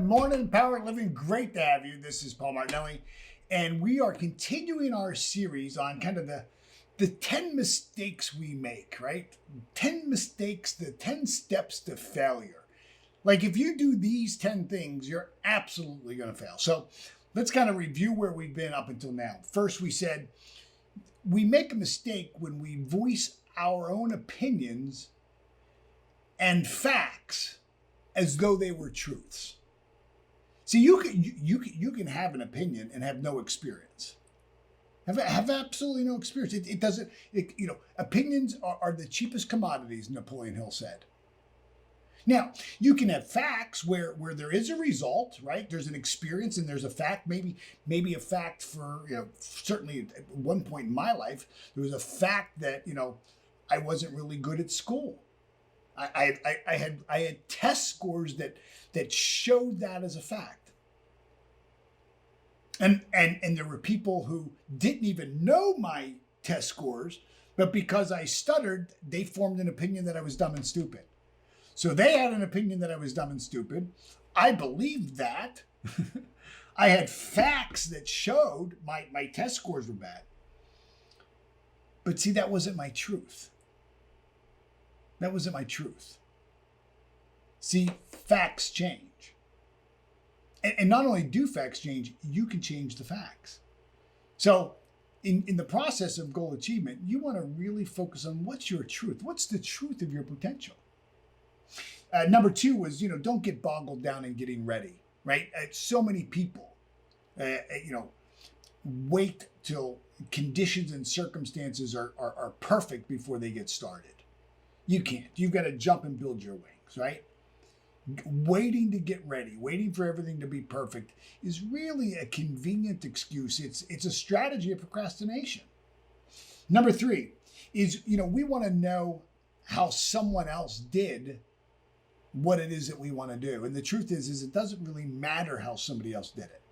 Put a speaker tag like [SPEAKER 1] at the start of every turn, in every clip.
[SPEAKER 1] morning, Power Living. Great to have you. This is Paul Martinelli, and we are continuing our series on kind of the 10 mistakes we make, right? 10 mistakes, the 10 steps to failure. Like if you do these 10 things, you're absolutely going to fail. So let's kind of review where we've been up until now. First, we said we make a mistake when we voice our own opinions and facts as though they were truths. See, you can have an opinion and have no experience. Have absolutely no experience. It doesn't. Opinions are the cheapest commodities, Napoleon Hill said. Now, you can have facts where there is a result, right? There's an experience and there's a fact. Maybe a fact for certainly at one point in my life there was a fact that I wasn't really good at school. I had test scores that showed that as a fact. And there were people who didn't even know my test scores, but because I stuttered, they formed an opinion that I was dumb and stupid. So they had an opinion that I was dumb and stupid. I believed that. I had facts that showed my test scores were bad. But see, that wasn't my truth. That wasn't my truth. See, facts change. And not only do facts change, you can change the facts. So in the process of goal achievement, you want to really focus on what's your truth. What's the truth of your potential? Number 2 was, don't get boggled down in getting ready, right? So many people, wait till conditions and circumstances are perfect before they get started. You can't. You've got to jump and build your wings, right? Waiting to get ready, waiting for everything to be perfect is really a convenient excuse. It's a strategy of procrastination. Number 3 is, we want to know how someone else did what it is that we want to do. And the truth is it doesn't really matter how somebody else did it.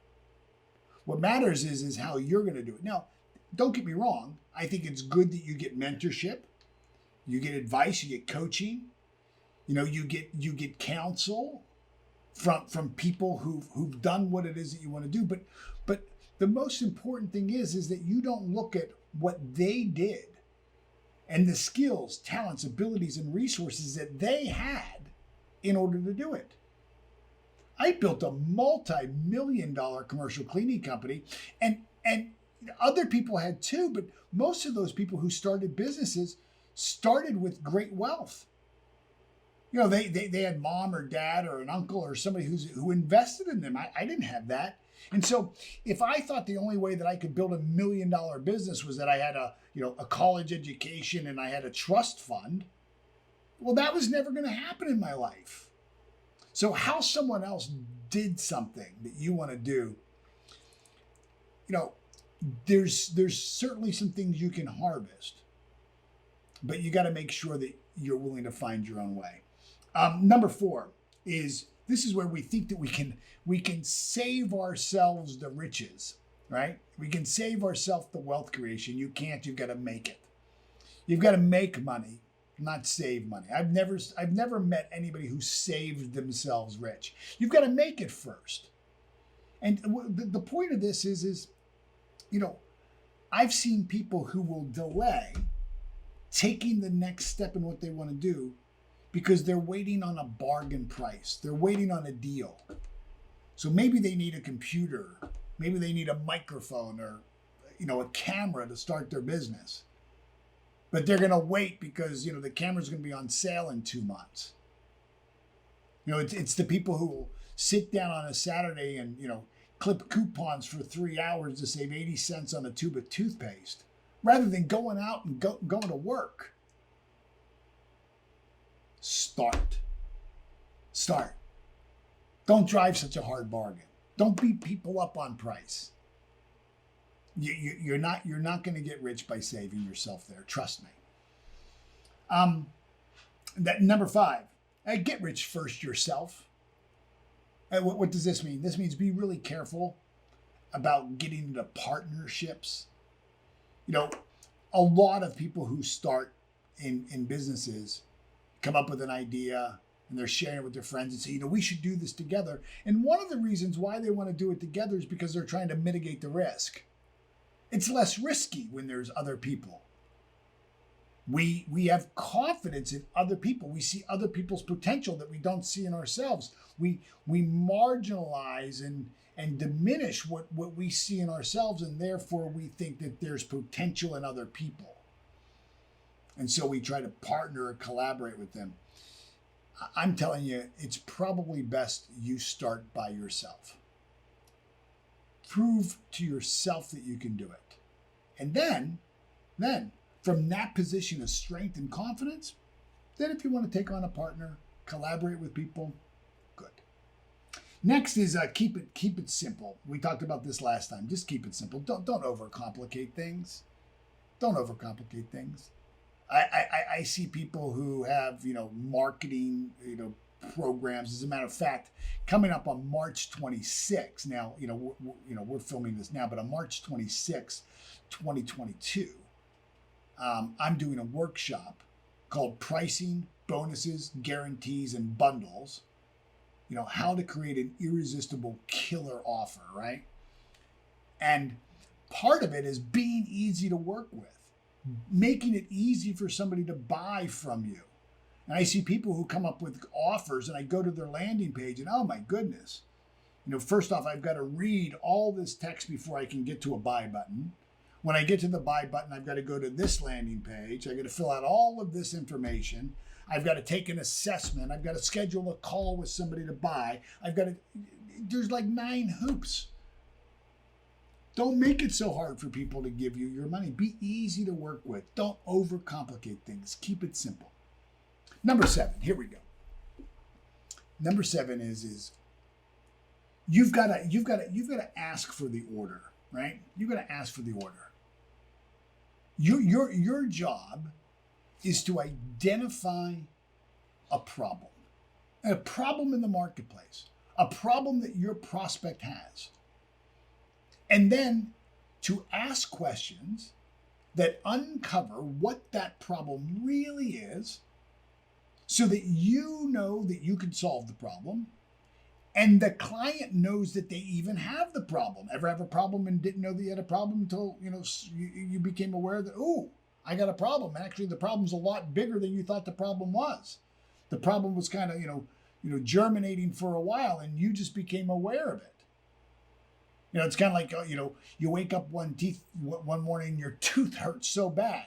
[SPEAKER 1] What matters is how you're going to do it. Now, don't get me wrong. I think it's good that you get mentorship, you get advice, you get coaching. You get counsel from people who've done what it is that you want to do. But the most important thing is that you don't look at what they did and the skills, talents, abilities, and resources that they had in order to do it. I built a multi-million-dollar commercial cleaning company, and other people had too, but most of those people who started businesses started with great wealth. They had mom or dad or an uncle or somebody who invested in them. I didn't have that. And so if I thought the only way that I could build $1 million business was that I had a college education and I had a trust fund, well, that was never going to happen in my life. So how someone else did something that you want to do, there's certainly some things you can harvest, but you got to make sure that you're willing to find your own way. Number 4 is, this is where we think that we can save ourselves the riches, right? We can save ourselves the wealth creation. You can't. You've got to make it. You've got to make money, not save money. I've never met anybody who saved themselves rich. You've got to make it first. And the point of this is I've seen people who will delay taking the next step in what they want to do because they're waiting on a bargain price. They're waiting on a deal. So maybe they need a computer, maybe they need a microphone or a camera to start their business. But they're going to wait because the camera's going to be on sale in 2 months. It's the people who will sit down on a Saturday and clip coupons for 3 hours to save 80 cents on a tube of toothpaste rather than going out and going to work. Start. Don't drive such a hard bargain. Don't beat people up on price. You're not going to get rich by saving yourself there. Trust me. That number 5, get rich first yourself. What does this mean? This means be really careful about getting into partnerships. A lot of people who start in businesses come up with an idea, and they're sharing it with their friends and say, we should do this together. And one of the reasons why they want to do it together is because they're trying to mitigate the risk. It's less risky when there's other people. We have confidence in other people. We see other people's potential that we don't see in ourselves. We marginalize and diminish what we see in ourselves, and therefore we think that there's potential in other people. And so we try to partner or collaborate with them. I'm telling you, it's probably best you start by yourself. Prove to yourself that you can do it. And then, from that position of strength and confidence, then if you want to take on a partner, collaborate with people, good. Next is keep it simple. We talked about this last time. Just keep it simple. Don't overcomplicate things. Don't overcomplicate things. I see people who have marketing programs. As a matter of fact, coming up on March 26th. Now we're filming this now, but on March 26th, 2022, I'm doing a workshop called Pricing, Bonuses, Guarantees, and Bundles. How to create an irresistible killer offer, right? And part of it is being easy to work with, making it easy for somebody to buy from you. And I see people who come up with offers, and I go to their landing page, and oh my goodness, first off, I've got to read all this text before I can get to a buy button. When I get to the buy button, I've got to go to this landing page. I've got to fill out all of this information. I've got to take an assessment. I've got to schedule a call with somebody to buy. There's like 9 hoops. Don't make it so hard for people to give you your money. Be easy to work with. Don't overcomplicate things. Keep it simple. Number 7, here we go. Number 7 is you've got to ask for the order, right? You've got to ask for the order. Your job is to identify a problem in the marketplace, a problem that your prospect has, and then to ask questions that uncover what that problem really is, so that you know that you can solve the problem, and the client knows that they even have the problem. Ever have a problem and didn't know that you had a problem until you became aware that, oh, I got a problem. Actually, the problem's a lot bigger than you thought the problem was. The problem was kind of germinating for a while, and you just became aware of it. It's kind of like you wake up one morning and your tooth hurts so bad,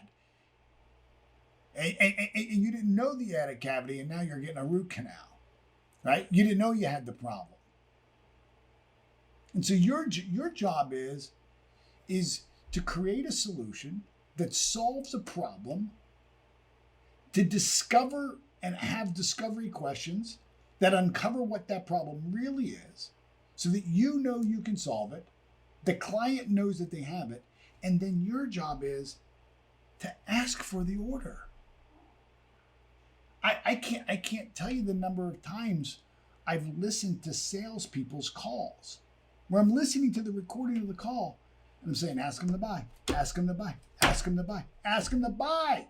[SPEAKER 1] and you didn't know that you had a cavity, and now you're getting a root canal. Right? You didn't know you had the problem. And so your job is to create a solution that solves a problem, to discover and have discovery questions that uncover what that problem really is, so that you know you can solve it, the client knows that they have it, and then your job is to ask for the order. I can't tell you the number of times I've listened to salespeople's calls where I'm listening to the recording of the call and I'm saying, ask them to buy, ask them to buy, ask them to buy, ask them to buy.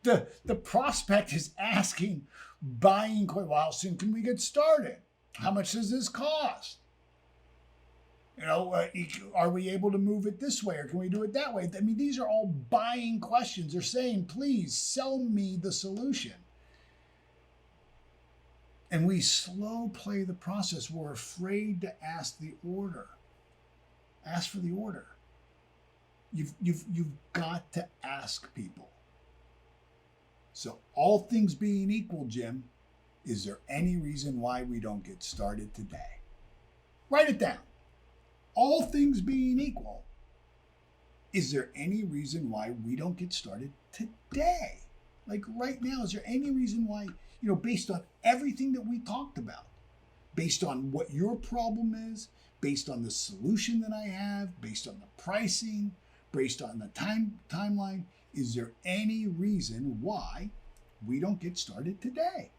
[SPEAKER 1] The prospect is asking, buying, well, how soon can we get started? How much does this cost? Are we able to move it this way, or can we do it that way? I mean, these are all buying questions. They're saying, please sell me the solution. And we slow play the process. We're afraid to ask the order. Ask for the order. You've got to ask people. So all things being equal, Jim, is there any reason why we don't get started today? Write it down. All things being equal, is there any reason why we don't get started today? Like right now, is there any reason why, based on everything that we talked about, based on what your problem is, based on the solution that I have, based on the pricing, based on the timeline, is there any reason why we don't get started today?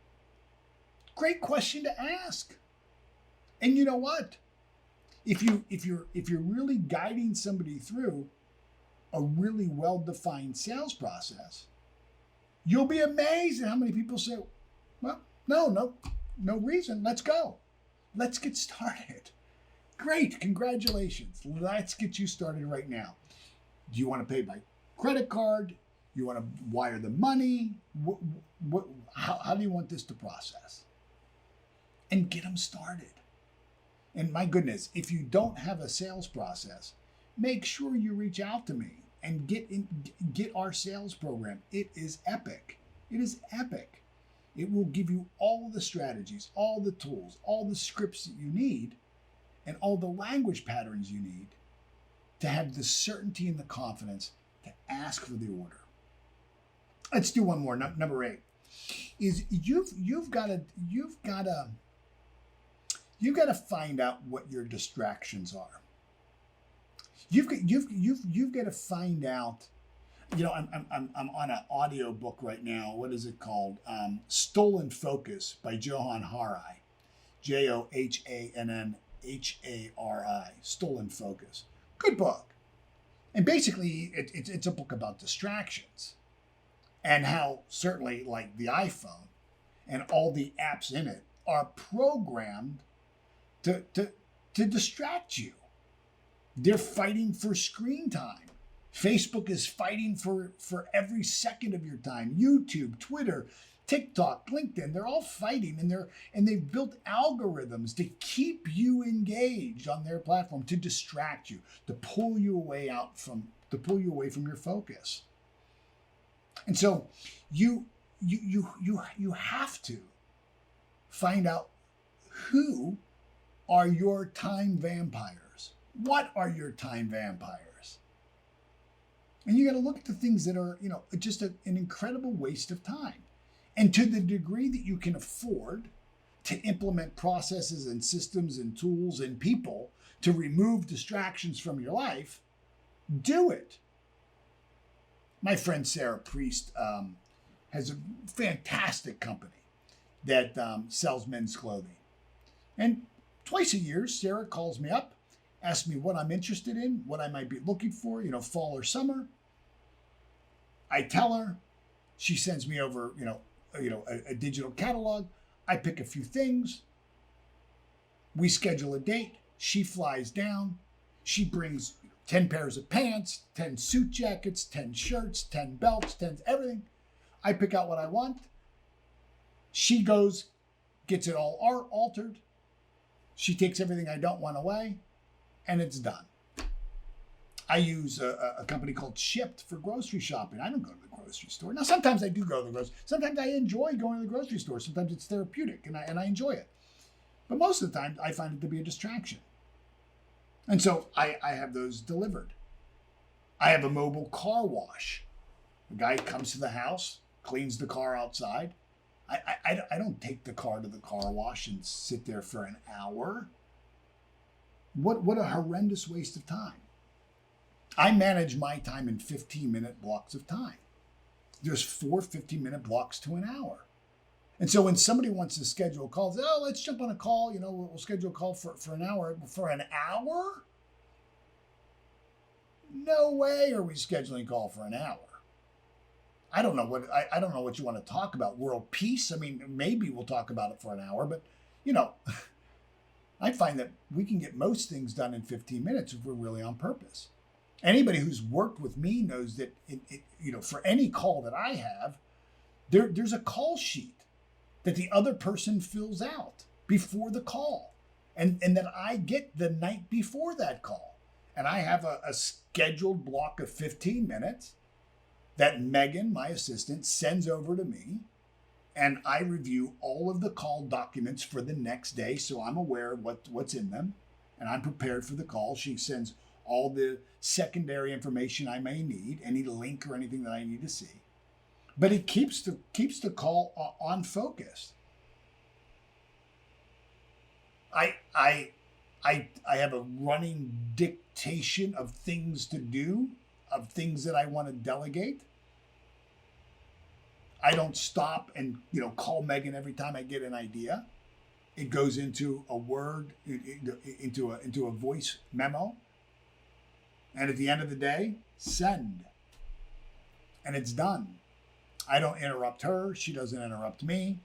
[SPEAKER 1] Great question to ask. And you know what? If you're really guiding somebody through a really well-defined sales process, you'll be amazed at how many people say, well, No reason. Let's go. Let's get started. Great. Congratulations. Let's get you started right now. Do you want to pay by credit card? You want to wire the money? How do you want this to process? And get them started. And my goodness, if you don't have a sales process, make sure you reach out to me and get our sales program. It is epic. It is epic. It will give you all the strategies, all the tools, all the scripts that you need, and all the language patterns you need to have the certainty and the confidence to ask for the order. Let's do one more. Number 8 is you've got to find out what your distractions are. You've got to find out. You know, I'm on an audio book right now. What is it called? Stolen Focus by Johann Hari, JohannHari. Stolen Focus. Good book. And basically, it's a book about distractions and how certainly like the iPhone and all the apps in it are programmed to distract you. They're fighting for screen time. Facebook is fighting for every second of your time. YouTube, Twitter, TikTok, LinkedIn, they're all fighting, and they've built algorithms to keep you engaged on their platform, to distract you, to pull you away from your focus. And so you have to find out who are your time vampires. What are your time vampires? And you got to look at the things that are, just an incredible waste of time. And to the degree that you can afford to implement processes and systems and tools and people to remove distractions from your life, do it. My friend Sarah Priest has a fantastic company that sells men's clothing. And twice a year, Sarah calls me up, asks me what I'm interested in, what I might be looking for, fall or summer. I tell her, she sends me over, a digital catalog. I pick a few things. We schedule a date. She flies down. She brings 10 pairs of pants, 10 suit jackets, 10 shirts, 10 belts, 10 everything. I pick out what I want. She goes, gets it all altered. She takes everything I don't want away, and it's done. I use a company called Shipt for grocery shopping. I don't go to the grocery store. Now, sometimes I do go to the grocery store. Sometimes I enjoy going to the grocery store. Sometimes it's therapeutic, and I enjoy it. But most of the time, I find it to be a distraction. And so I have those delivered. I have a mobile car wash. The guy comes to the house, cleans the car outside. I don't take the car to the car wash and sit there for an hour. What a horrendous waste of time. I manage my time in 15-minute blocks of time. There's 4 15-minute blocks to an hour. And so when somebody wants to schedule a call, say, let's jump on a call, we'll schedule a call for an hour. For an hour? No way are we scheduling a call for an hour. I don't know what you want to talk about. World peace? I mean, maybe we'll talk about it for an hour, but I find that we can get most things done in 15 minutes if we're really on purpose. Anybody who's worked with me knows that for any call that I have, there's a call sheet that the other person fills out before the call, and that I get the night before that call. And I have a scheduled block of 15 minutes that Megan, my assistant, sends over to me, and I review all of the call documents for the next day, so I'm aware of what's in them, and I'm prepared for the call. She sends all the secondary information I may need, any link or anything that I need to see. But it keeps the call on focus. I have a running dictation of things to do, of things that I want to delegate. I don't stop and call Megan every time I get an idea. It goes into a word, into a voice memo. And at the end of the day, send. And it's done. I don't interrupt her. She doesn't interrupt me.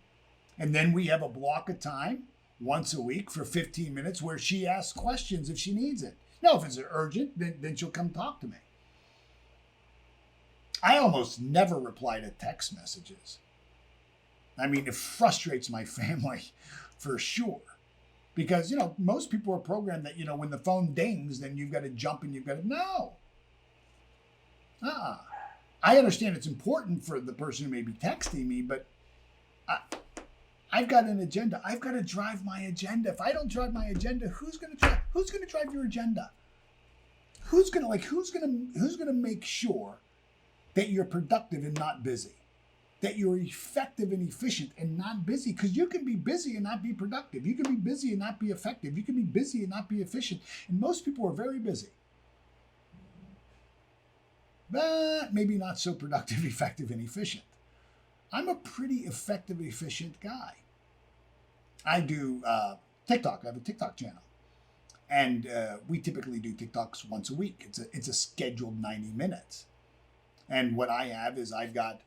[SPEAKER 1] And then we have a block of time once a week for 15 minutes where she asks questions if she needs it. Now, if it's urgent, then she'll come talk to me. I almost never reply to text messages. I mean, it frustrates my family for sure. Because, most people are programmed that, when the phone dings, then you've got to jump and you've got to, no. I understand it's important for the person who may be texting me, but I've got an agenda. I've got to drive my agenda. If I don't drive my agenda, who's going to drive your agenda? Who's going to make sure that you're productive and not busy? That you're effective and efficient and not busy? Because you can be busy and not be productive. You can be busy and not be effective. You can be busy and not be efficient. And most people are very busy, but maybe not so productive, effective, and efficient. I'm a pretty effective, efficient guy. I do TikTok. I have a TikTok channel. And we typically do TikToks once a week. It's a scheduled 90 minutes. And what I have is I've got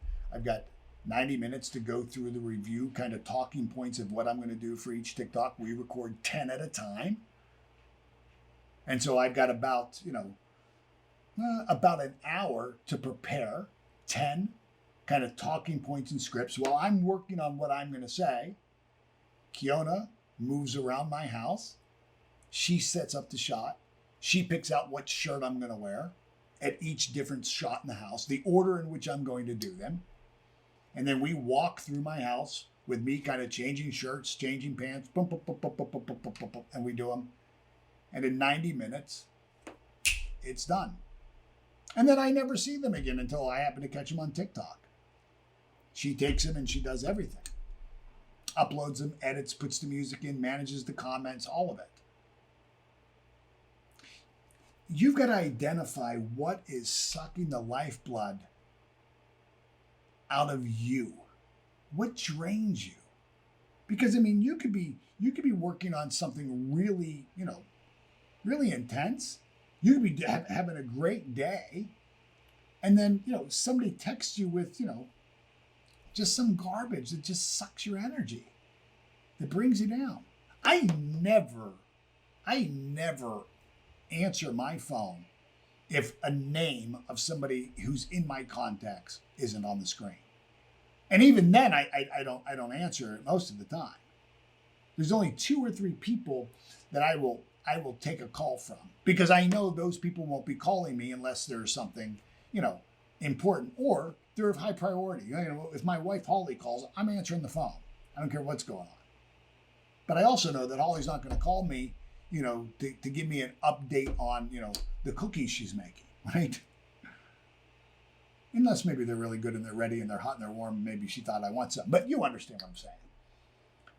[SPEAKER 1] 90 minutes to go through the review, kind of talking points of what I'm going to do for each TikTok. We record 10 at a time. And so I've got about an hour to prepare 10 kind of talking points and scripts. While I'm working on what I'm going to say, Kiona moves around my house. She sets up the shot. She picks out what shirt I'm going to wear at each different shot in the house, the order in which I'm going to do them. And then we walk through my house with me kind of changing shirts, changing pants, boom, boom, boom, boom, boom, boom, boom, boom, boom, and we do them. And in 90 minutes, it's done. And then I never see them again until I happen to catch them on TikTok. She takes them and she does everything. Uploads them, edits, puts the music in, manages the comments, all of it. You've got to identify what is sucking the lifeblood out of you. What drains you? Because you could be working on something really, really intense. You could be having a great day, and then somebody texts you with just some garbage that just sucks your energy, that brings you down. I never answer my phone if a name of somebody who's in my contacts isn't on the screen. And even then, I don't answer it most of the time. There's only 2 or 3 people that I will take a call from, because I know those people won't be calling me unless there's something, important, or they're of high priority. If my wife Holly calls, I'm answering the phone. I don't care what's going on. But I also know that Holly's not going to call me, to give me an update on, the cookies she's making, right? Unless maybe they're really good and they're ready and they're hot and they're warm. Maybe she thought I want some. But you understand what I'm saying.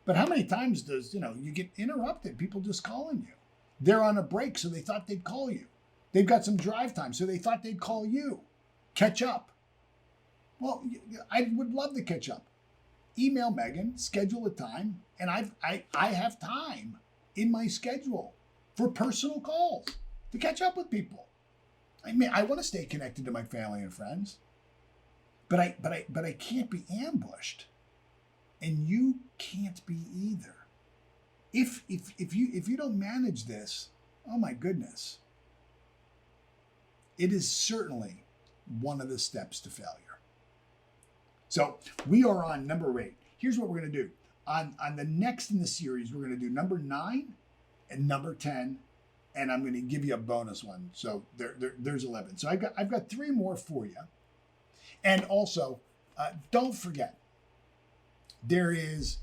[SPEAKER 1] But how many times does, you get interrupted? People just calling you. They're on a break, so they thought they'd call you. They've got some drive time, so they thought they'd call you. Catch up. Well, I would love to catch up. Email Megan, schedule a time, and I have time in my schedule for personal calls to catch up with people. I want to stay connected to my family and friends, but I can't be ambushed, and you can't be either. If you don't manage this, oh my goodness, it is certainly one of the steps to failure. So we are on number 8. Here's what we're going to do. On the next in the series, we're going to do number 9 and number 10, and I'm going to give you a bonus one. So there's 11. So I've got 3 more for you. And also, don't forget, there is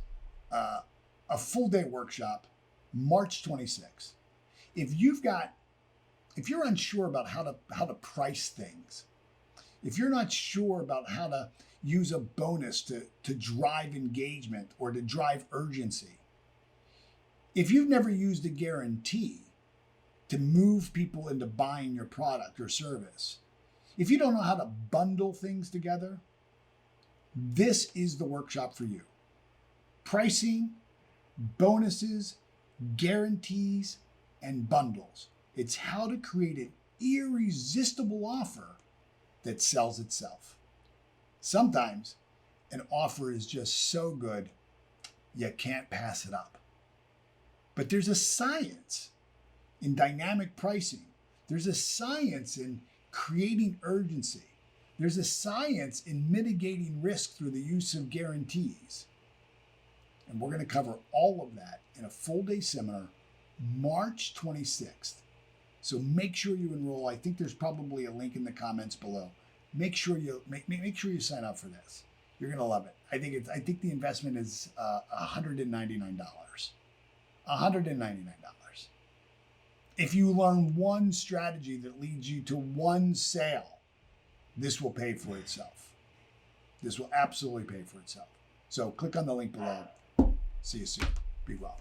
[SPEAKER 1] a full day workshop, March 26th. If you're unsure about how to price things, if you're not sure about how to use a bonus to drive engagement or to drive urgency, if you've never used a guarantee to move people into buying your product or service, if you don't know how to bundle things together, this is the workshop for you. Pricing, bonuses, guarantees, and bundles. It's how to create an irresistible offer that sells itself. Sometimes an offer is just so good, You can't pass it up. But there's a science in dynamic pricing. There's a science in creating urgency. There's a science in mitigating risk through the use of guarantees. And we're going to cover all of that in a full day seminar, March 26th. So make sure you enroll. I think there's probably a link in the comments below. Make sure you sign up for this. You're going to love it. I think the investment is $199. $199. If you learn one strategy that leads you to one sale, this will pay for itself. This will absolutely pay for itself. So click on the link below. See you soon. Be well.